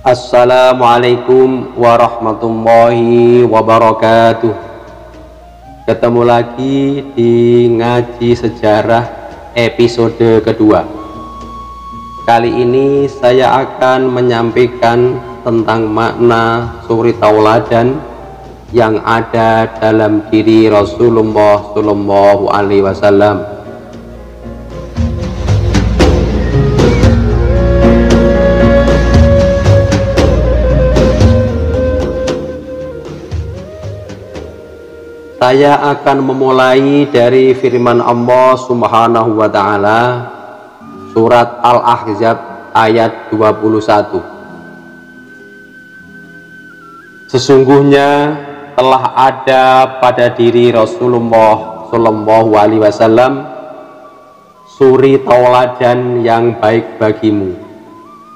Assalamualaikum warahmatullahi wabarakatuh. Ketemu lagi di ngaji sejarah episode kedua. Kali ini saya akan menyampaikan tentang makna suri tauladan yang ada dalam diri Rasulullah Shallallahu Alaihi Wasallam. Saya akan memulai dari firman Allah Subhanahu wa Ta'ala, surat Al-Ahzab ayat 21. Sesungguhnya telah ada pada diri Rasulullah Shallallahu Alaihi Wasallam suri tauladan yang baik bagimu,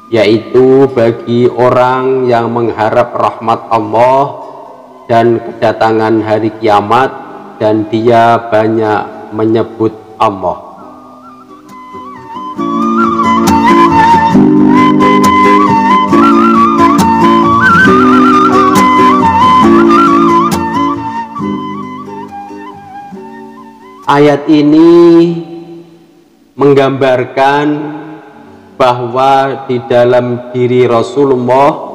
yaitu bagi orang yang mengharap rahmat Allah dan kedatangan hari kiamat, dan dia banyak menyebut Allah. Ayat ini menggambarkan bahwa di dalam diri Rasulullah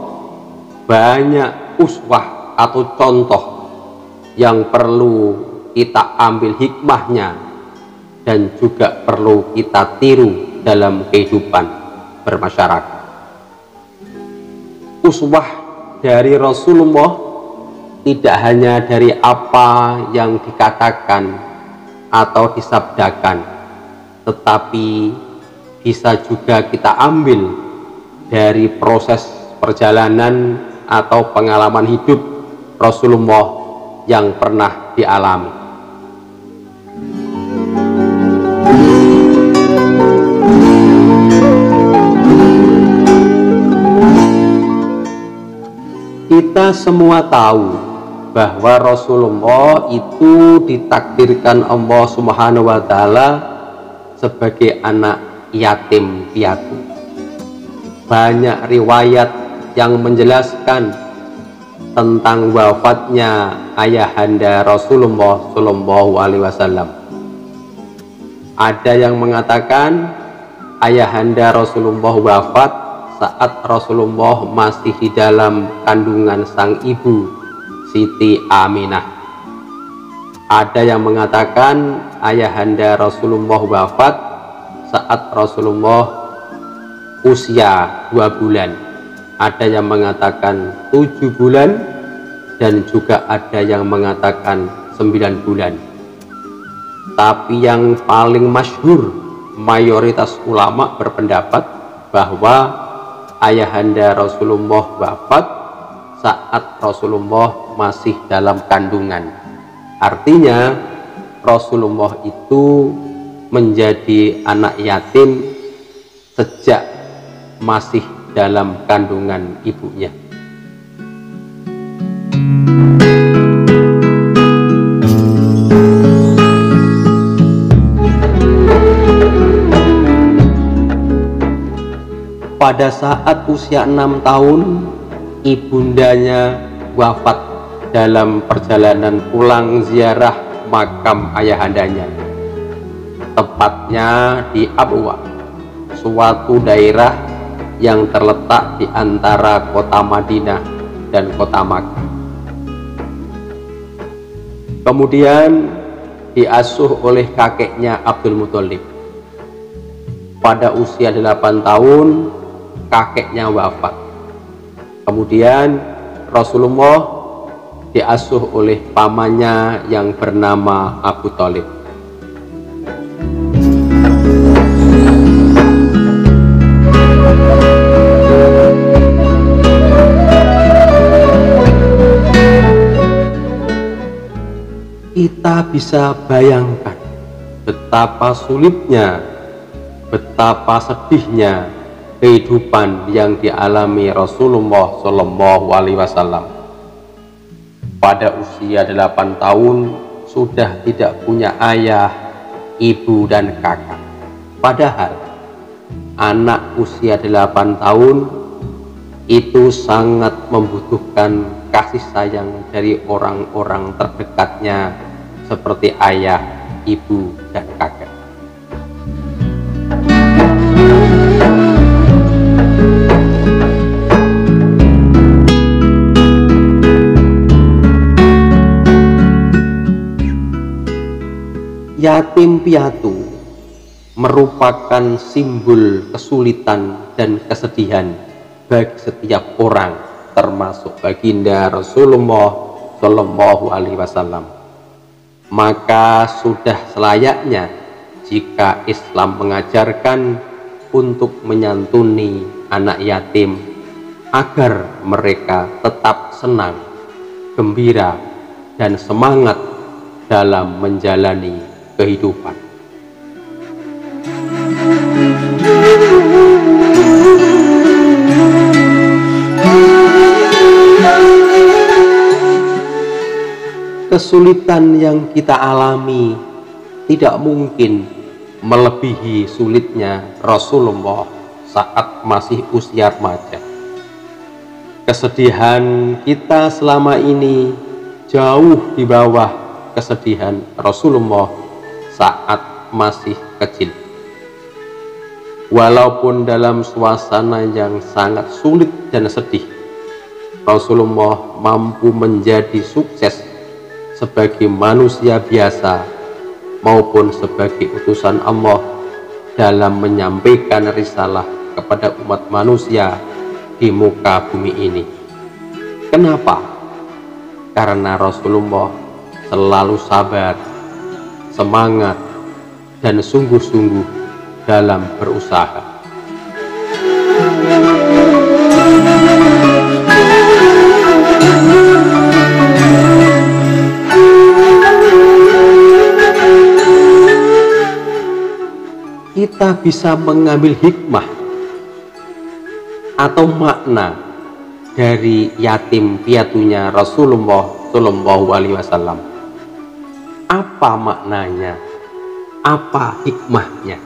banyak uswah atau contoh yang perlu kita ambil hikmahnya dan juga perlu kita tiru dalam kehidupan bermasyarakat. Uswah dari Rasulullah tidak hanya dari apa yang dikatakan atau disabdakan, tetapi bisa juga kita ambil dari proses perjalanan atau pengalaman hidup Rasulullah yang pernah dialami. Kita semua tahu bahwa Rasulullah itu ditakdirkan Allah Subhanahu wa Ta'ala sebagai anak yatim piatu. Banyak riwayat yang menjelaskan tentang wafatnya ayahanda Rasulullah Shallallahu Alaihi Wasallam. Ada yang mengatakan ayahanda Rasulullah wafat saat Rasulullah masih di dalam kandungan sang ibu Siti Aminah. Ada yang mengatakan ayahanda Rasulullah wafat saat Rasulullah usia 2 bulan. Ada yang mengatakan 7 bulan, dan juga ada yang mengatakan 9 bulan. Tapi yang paling masyhur, mayoritas ulama berpendapat bahwa ayahanda Rasulullah wafat saat Rasulullah masih dalam kandungan. Artinya Rasulullah itu menjadi anak yatim sejak masih dalam kandungan ibunya. Pada saat usia 6 tahun, ibundanya wafat dalam perjalanan pulang ziarah makam ayahandanya, tepatnya di Abwa, suatu daerah yang terletak di antara kota Madinah dan kota Makkah. Kemudian diasuh oleh kakeknya Abdul Muthalib. Pada usia 8 tahun kakeknya wafat. Kemudian Rasulullah diasuh oleh pamannya yang bernama Abu Thalib. Kita bisa bayangkan betapa sulitnya, betapa sedihnya kehidupan yang dialami Rasulullah Shallallahu Alaihi Wasallam. Pada usia 8 tahun sudah tidak punya ayah, ibu dan kakak. Padahal anak usia 8 tahun itu sangat membutuhkan kasih sayang dari orang-orang terdekatnya seperti ayah, ibu, dan kakek. Yatim piatu merupakan simbol kesulitan dan kesedihan bagi setiap orang, termasuk baginda Rasulullah Shallallahu Alaihi Wasallam. Maka sudah selayaknya jika Islam mengajarkan untuk menyantuni anak yatim agar mereka tetap senang, gembira, dan semangat dalam menjalani kehidupan. Kesulitan yang kita alami tidak mungkin melebihi sulitnya Rasulullah saat masih usia remaja. Kesedihan kita selama ini jauh di bawah kesedihan Rasulullah saat masih kecil. Walaupun dalam suasana yang sangat sulit dan sedih, Rasulullah mampu menjadi sukses sebagai manusia biasa maupun sebagai utusan Allah dalam menyampaikan risalah kepada umat manusia di muka bumi ini. Kenapa? Karena Rasulullah selalu sabar, semangat, dan sungguh-sungguh dalam berusaha. Kita bisa mengambil hikmah atau makna dari yatim piatunya Rasulullah Shallallahu Alaihi Wasallam. Apa maknanya? Apa hikmahnya?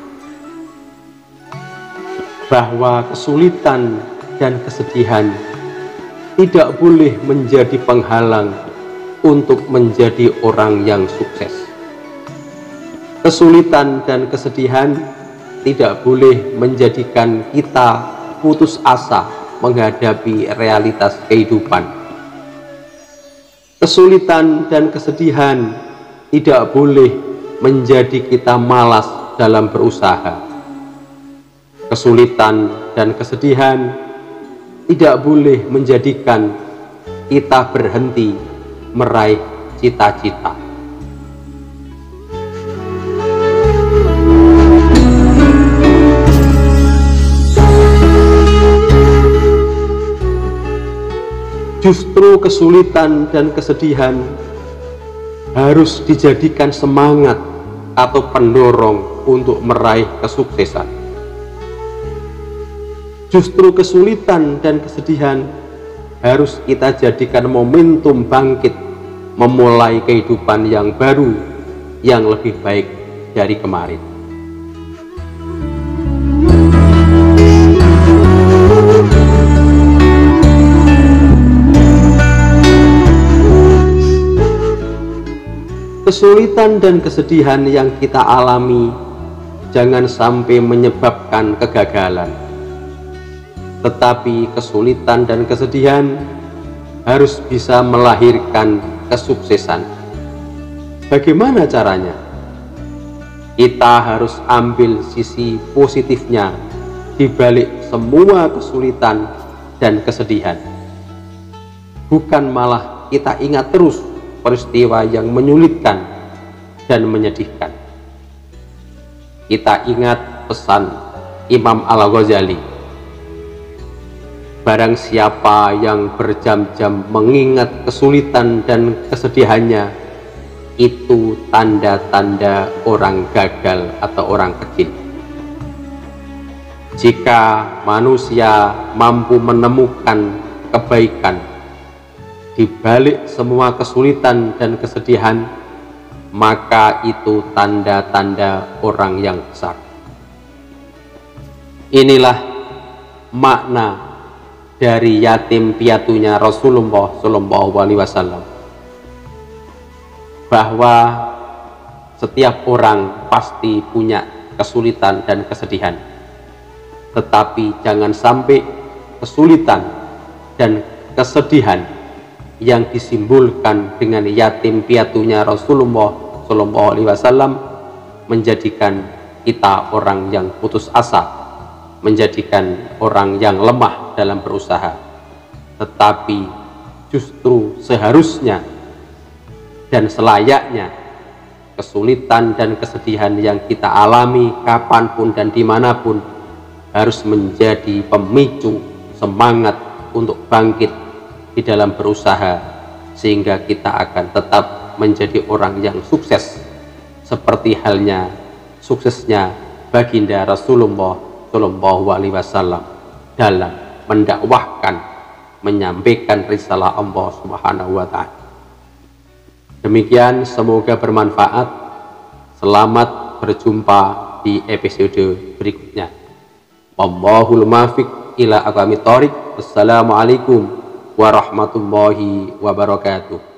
Bahwa kesulitan dan kesedihan tidak boleh menjadi penghalang untuk menjadi orang yang sukses. Kesulitan dan kesedihan tidak boleh menjadikan kita putus asa menghadapi realitas kehidupan. Kesulitan dan kesedihan tidak boleh menjadi kita malas dalam berusaha. Kesulitan dan kesedihan tidak boleh menjadikan kita berhenti meraih cita-cita. Justru kesulitan dan kesedihan harus dijadikan semangat atau pendorong untuk meraih kesuksesan. Justru kesulitan dan kesedihan harus kita jadikan momentum bangkit memulai kehidupan yang baru, yang lebih baik dari kemarin. Kesulitan dan kesedihan yang kita alami jangan sampai menyebabkan kegagalan, tetapi kesulitan dan kesedihan harus bisa melahirkan kesuksesan. Bagaimana caranya? Kita harus ambil sisi positifnya di balik semua kesulitan dan kesedihan. Bukan malah kita ingat terus peristiwa yang menyulitkan dan menyedihkan. Kita ingat pesan Imam Al-Ghazali, barang siapa yang berjam-jam mengingat kesulitan dan kesedihannya, itu tanda-tanda orang gagal atau orang kecil. Jika manusia mampu menemukan kebaikan di balik semua kesulitan dan kesedihan, maka itu tanda-tanda orang yang besar. Inilah makna dari yatim piatunya Rasulullah Shallallahu Alaihi Wasallam, bahwa setiap orang pasti punya kesulitan dan kesedihan, tetapi jangan sampai kesulitan dan kesedihan yang disimbolkan dengan yatim piatunya Rasulullah Shallallahu Alaihi Wasallam menjadikan kita orang yang putus asa, menjadikan orang yang lemah dalam berusaha. Tetapi justru seharusnya dan selayaknya kesulitan dan kesedihan yang kita alami kapanpun dan dimanapun harus menjadi pemicu semangat untuk bangkit di dalam berusaha, sehingga kita akan tetap menjadi orang yang sukses, seperti halnya suksesnya baginda Rasulullah Shallallahu Alaihi Wasallam dalam mendakwahkan, menyampaikan risalah Allah Subhanahu Wa Taala. Demikian, semoga bermanfaat. Selamat berjumpa di episode berikutnya. Wallahul muwaffiq ila aqwamit thoriq. Wassalamualaikum warahmatullahi wabarakatuh.